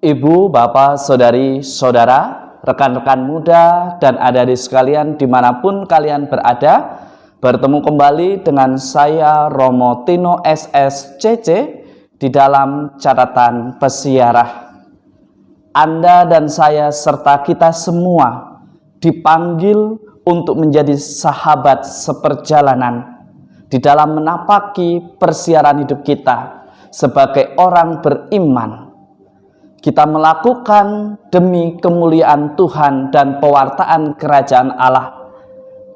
Ibu, Bapak, Saudari, Saudara, rekan-rekan muda, dan adik-adik sekalian dimanapun kalian berada, bertemu kembali dengan saya Romo Tino SSCC di dalam catatan pesiarah. Anda dan saya serta kita semua dipanggil untuk menjadi sahabat seperjalanan di dalam menapaki persiaran hidup kita sebagai orang beriman. Kita melakukan demi kemuliaan Tuhan dan pewartaan kerajaan Allah,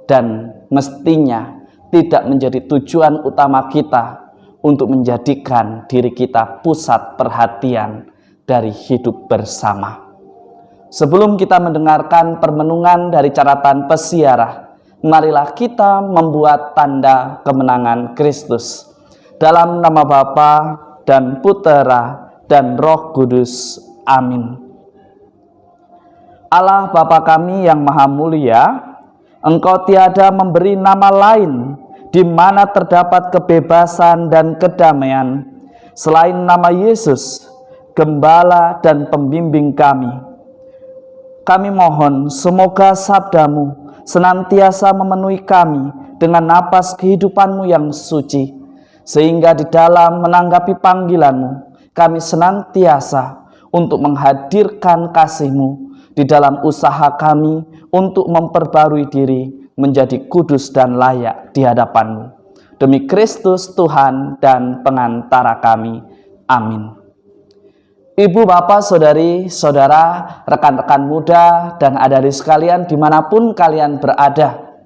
dan mestinya tidak menjadi tujuan utama kita untuk menjadikan diri kita pusat perhatian dari hidup bersama. Sebelum kita mendengarkan permenungan dari catatan pesiarah, marilah kita membuat tanda kemenangan Kristus. Dalam nama Bapa dan Putera dan Roh Kudus. Amin. Allah Bapa kami yang maha mulia, Engkau tiada memberi nama lain di mana terdapat kebebasan dan kedamaian selain nama Yesus, Gembala dan Pembimbing kami. Kami mohon semoga sabdamu senantiasa memenuhi kami dengan napas kehidupanmu yang suci, sehingga di dalam menanggapi panggilanmu, kami senantiasa untuk menghadirkan kasih-Mu di dalam usaha kami untuk memperbarui diri menjadi kudus dan layak di hadapan-Mu. Demi Kristus Tuhan dan pengantara kami. Amin. Ibu, Bapak, Saudari, Saudara, rekan-rekan muda, dan adik-adik sekalian dimanapun kalian berada,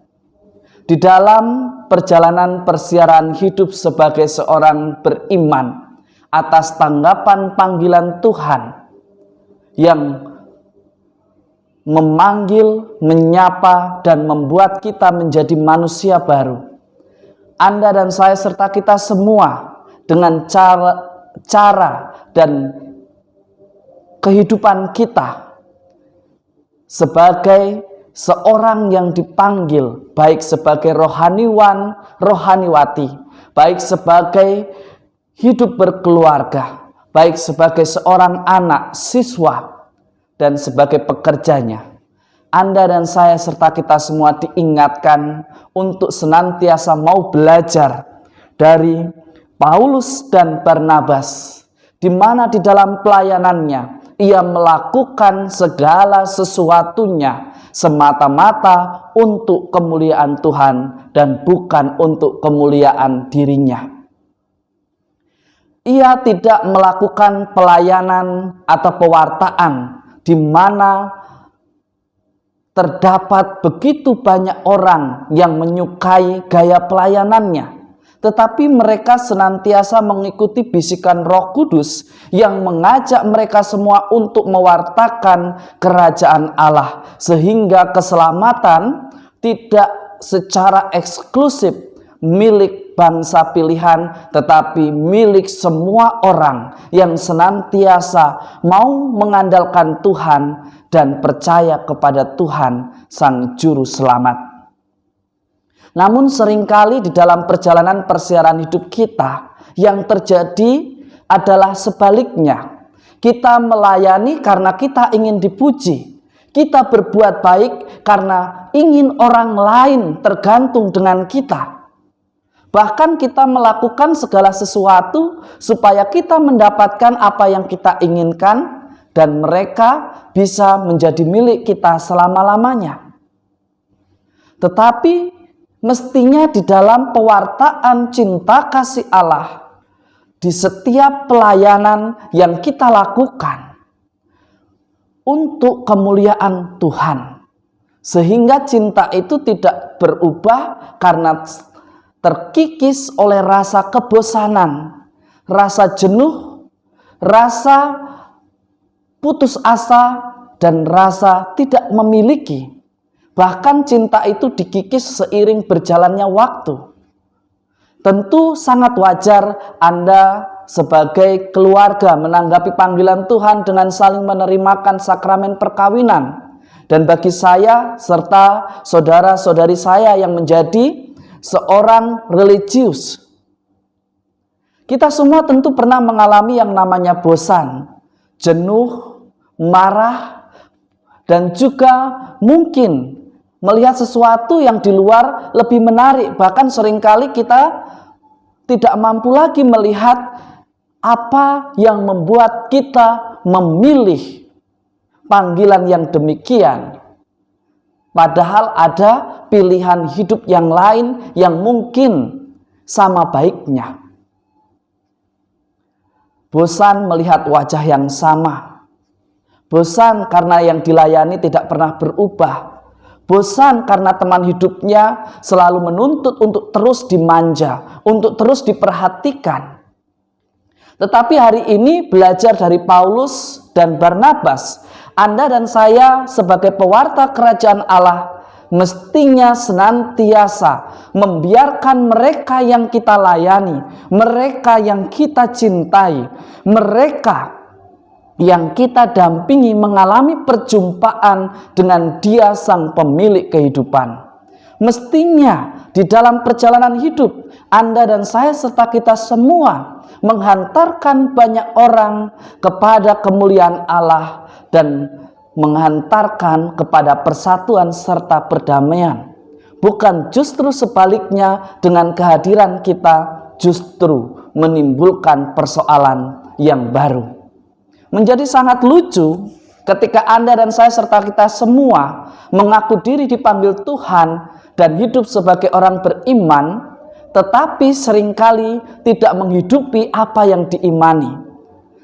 di dalam perjalanan persiaran hidup sebagai seorang beriman, atas tanggapan panggilan Tuhan yang memanggil, menyapa, dan membuat kita menjadi manusia baru. Anda dan saya serta kita semua dengan cara dan kehidupan kita sebagai seorang yang dipanggil, baik sebagai rohaniwan, rohaniwati, baik sebagai hidup berkeluarga, baik sebagai seorang anak, siswa, dan sebagai pekerjanya. Anda dan saya serta kita semua diingatkan untuk senantiasa mau belajar dari Paulus dan Barnabas, di mana di dalam pelayanannya ia melakukan segala sesuatunya semata-mata untuk kemuliaan Tuhan dan bukan untuk kemuliaan dirinya. Ia tidak melakukan pelayanan atau pewartaan di mana terdapat begitu banyak orang yang menyukai gaya pelayanannya, tetapi mereka senantiasa mengikuti bisikan Roh Kudus yang mengajak mereka semua untuk mewartakan kerajaan Allah, sehingga keselamatan tidak secara eksklusif milik bangsa pilihan, tetapi milik semua orang yang senantiasa mau mengandalkan Tuhan dan percaya kepada Tuhan Sang Juru Selamat. Namun seringkali di dalam perjalanan persiaran hidup kita yang terjadi adalah sebaliknya. Kita melayani karena kita ingin dipuji. Kita berbuat baik karena ingin orang lain tergantung dengan kita. Bahkan kita melakukan segala sesuatu supaya kita mendapatkan apa yang kita inginkan dan mereka bisa menjadi milik kita selama-lamanya. Tetapi mestinya di dalam pewartaan cinta kasih Allah, di setiap pelayanan yang kita lakukan untuk kemuliaan Tuhan, sehingga cinta itu tidak berubah karena terkikis oleh rasa kebosanan, rasa jenuh, rasa putus asa, dan rasa tidak memiliki. Bahkan cinta itu dikikis seiring berjalannya waktu. Tentu sangat wajar Anda sebagai keluarga menanggapi panggilan Tuhan dengan saling menerimakan sakramen perkawinan. Dan bagi saya serta saudara-saudari saya yang menjadi seorang religius, kita semua tentu pernah mengalami yang namanya bosan jenuh, marah, dan juga mungkin melihat sesuatu yang di luar lebih menarik. Bahkan seringkali kita tidak mampu lagi melihat apa yang membuat kita memilih panggilan yang demikian. Padahal ada pilihan hidup yang lain yang mungkin sama baiknya. Bosan melihat wajah yang sama. Bosan karena yang dilayani tidak pernah berubah. Bosan karena teman hidupnya selalu menuntut untuk terus dimanja, untuk terus diperhatikan. Tetapi hari ini belajar dari Paulus dan Barnabas, Anda dan saya sebagai pewarta kerajaan Allah mestinya senantiasa membiarkan mereka yang kita layani, mereka yang kita cintai, mereka yang kita dampingi mengalami perjumpaan dengan Dia sang pemilik kehidupan. Mestinya di dalam perjalanan hidup Anda dan saya serta kita semua menghantarkan banyak orang kepada kemuliaan Allah dan menghantarkan kepada persatuan serta perdamaian. Bukan justru sebaliknya, dengan kehadiran kita justru menimbulkan persoalan yang baru. Menjadi sangat lucu ketika Anda dan saya serta kita semua mengaku diri dipanggil Tuhan dan hidup sebagai orang beriman, tetapi seringkali tidak menghidupi apa yang diimani.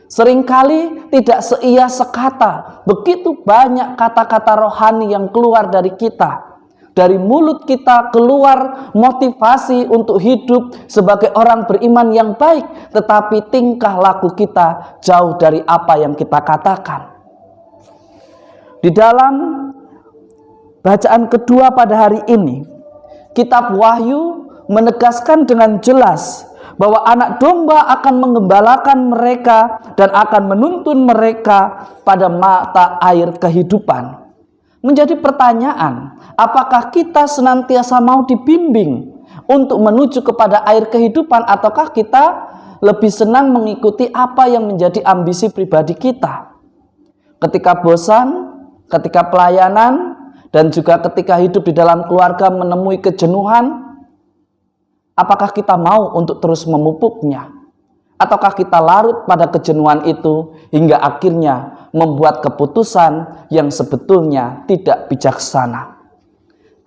Seringkali tidak seia sekata. Begitu banyak kata-kata rohani yang keluar dari kita. Dari mulut kita keluar motivasi untuk hidup sebagai orang beriman yang baik, tetapi tingkah laku kita jauh dari apa yang kita katakan. Di dalam bacaan kedua pada hari ini, kitab Wahyu menegaskan dengan jelas bahwa anak domba akan mengembalakan mereka dan akan menuntun mereka pada mata air kehidupan. Menjadi pertanyaan, apakah kita senantiasa mau dibimbing untuk menuju kepada air kehidupan, ataukah kita lebih senang mengikuti apa yang menjadi ambisi pribadi kita? Ketika bosan, ketika pelayanan, dan juga ketika hidup di dalam keluarga menemui kejenuhan, apakah kita mau untuk terus memupuknya? Ataukah kita larut pada kejenuhan itu hingga akhirnya membuat keputusan yang sebetulnya tidak bijaksana?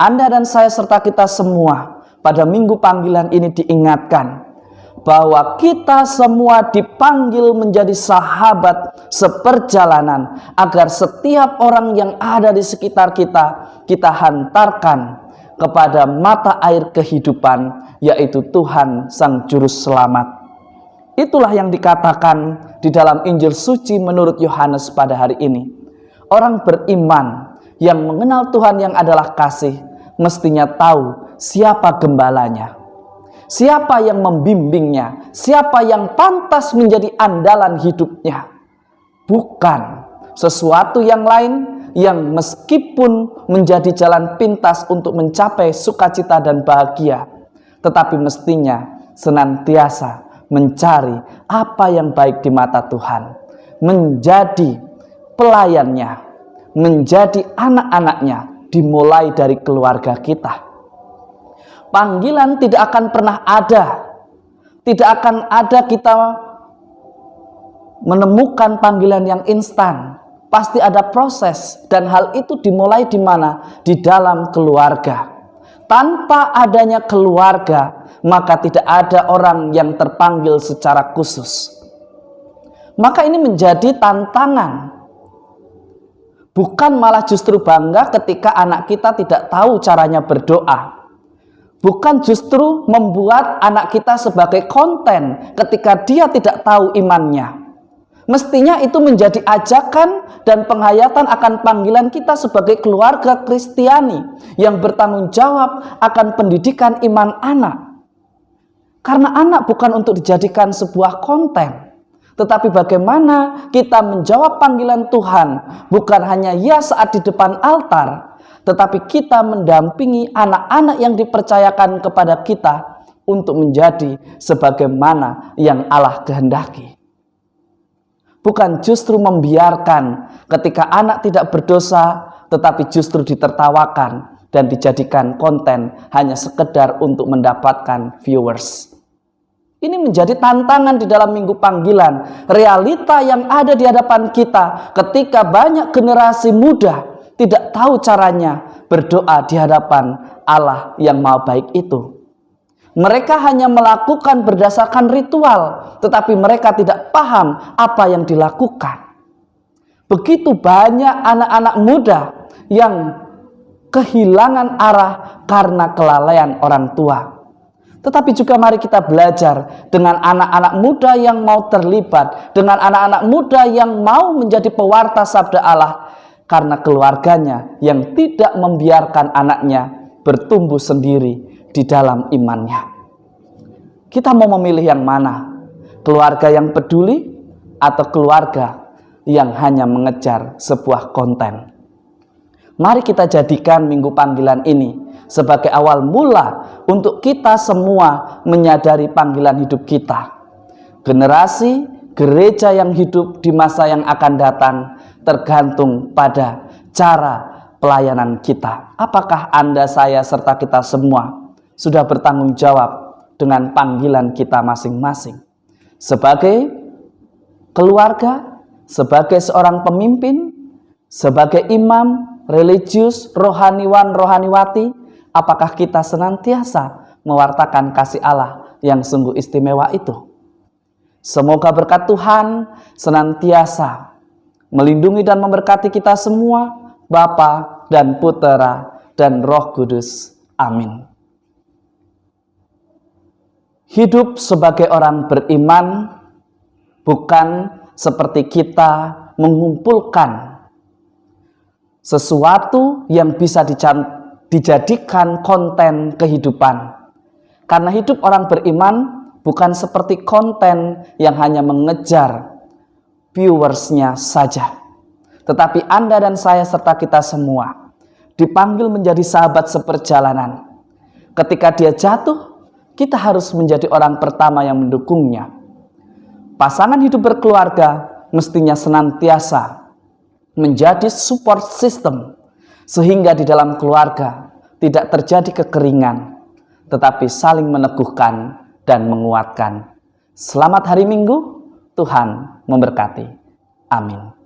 Anda dan saya serta kita semua pada minggu panggilan ini diingatkan bahwa kita semua dipanggil menjadi sahabat seperjalanan, agar setiap orang yang ada di sekitar kita hantarkan kepada mata air kehidupan, yaitu Tuhan Sang Juru Selamat. Itulah yang dikatakan di dalam Injil suci menurut Yohanes pada hari ini. Orang beriman yang mengenal Tuhan yang adalah kasih mestinya tahu siapa gembalanya, siapa yang membimbingnya, siapa yang pantas menjadi andalan hidupnya. Bukan sesuatu yang lain yang meskipun menjadi jalan pintas untuk mencapai sukacita dan bahagia, tetapi mestinya senantiasa mencari apa yang baik di mata Tuhan, menjadi pelayannya, menjadi anak-anaknya, dimulai dari keluarga kita. Panggilan tidak akan pernah ada, tidak akan ada kita menemukan panggilan yang instan. Pasti ada proses, dan hal itu dimulai di mana? Di dalam keluarga. Tanpa adanya keluarga, maka tidak ada orang yang terpanggil secara khusus. Maka ini menjadi tantangan. Bukan malah justru bangga ketika anak kita tidak tahu caranya berdoa. Bukan justru membuat anak kita sebagai konten ketika dia tidak tahu imannya. Mestinya itu menjadi ajakan dan penghayatan akan panggilan kita sebagai keluarga Kristiani yang bertanggung jawab akan pendidikan iman anak. Karena anak bukan untuk dijadikan sebuah konten, tetapi bagaimana kita menjawab panggilan Tuhan, bukan hanya ya saat di depan altar, tetapi kita mendampingi anak-anak yang dipercayakan kepada kita untuk menjadi sebagaimana yang Allah kehendaki. bukan justru membiarkan ketika anak tidak berdosa, tetapi justru ditertawakan dan dijadikan konten hanya sekedar untuk mendapatkan viewers. Ini menjadi tantangan di dalam minggu panggilan. Realita yang ada di hadapan kita ketika banyak generasi muda tidak tahu caranya berdoa di hadapan Allah yang Maha Baik itu. Mereka hanya melakukan berdasarkan ritual, tetapi mereka tidak paham apa yang dilakukan. Begitu banyak anak-anak muda yang kehilangan arah karena kelalaian orang tua. Tetapi juga mari kita belajar dengan anak-anak muda yang mau terlibat, dengan anak-anak muda yang mau menjadi pewarta sabda Allah, karena keluarganya yang tidak membiarkan anaknya bertumbuh sendiri di dalam imannya. Kita mau memilih yang mana? Keluarga yang peduli atau keluarga yang hanya mengejar sebuah konten? Mari kita jadikan minggu panggilan ini sebagai awal mula untuk kita semua menyadari panggilan hidup kita. Generasi gereja yang hidup di masa yang akan datang tergantung pada cara pelayanan kita. Apakah Anda, saya, serta kita semua sudah bertanggung jawab dengan panggilan kita masing-masing? Sebagai keluarga, sebagai seorang pemimpin, sebagai imam, religius, rohaniwan, rohaniwati, apakah kita senantiasa mewartakan kasih Allah yang sungguh istimewa itu? Semoga berkat Tuhan senantiasa melindungi dan memberkati kita semua, Bapa dan Putera dan Roh Kudus. Amin. Hidup sebagai orang beriman bukan seperti kita mengumpulkan sesuatu yang bisa dijadikan konten kehidupan. Karena hidup orang beriman bukan seperti konten yang hanya mengejar viewersnya saja. Tetapi Anda dan saya serta kita semua dipanggil menjadi sahabat seperjalanan. Ketika dia jatuh, kita harus menjadi orang pertama yang mendukungnya. Pasangan hidup berkeluarga mestinya senantiasa menjadi support system, sehingga di dalam keluarga tidak terjadi kekeringan, tetapi saling meneguhkan dan menguatkan. Selamat hari Minggu, Tuhan memberkati. Amin.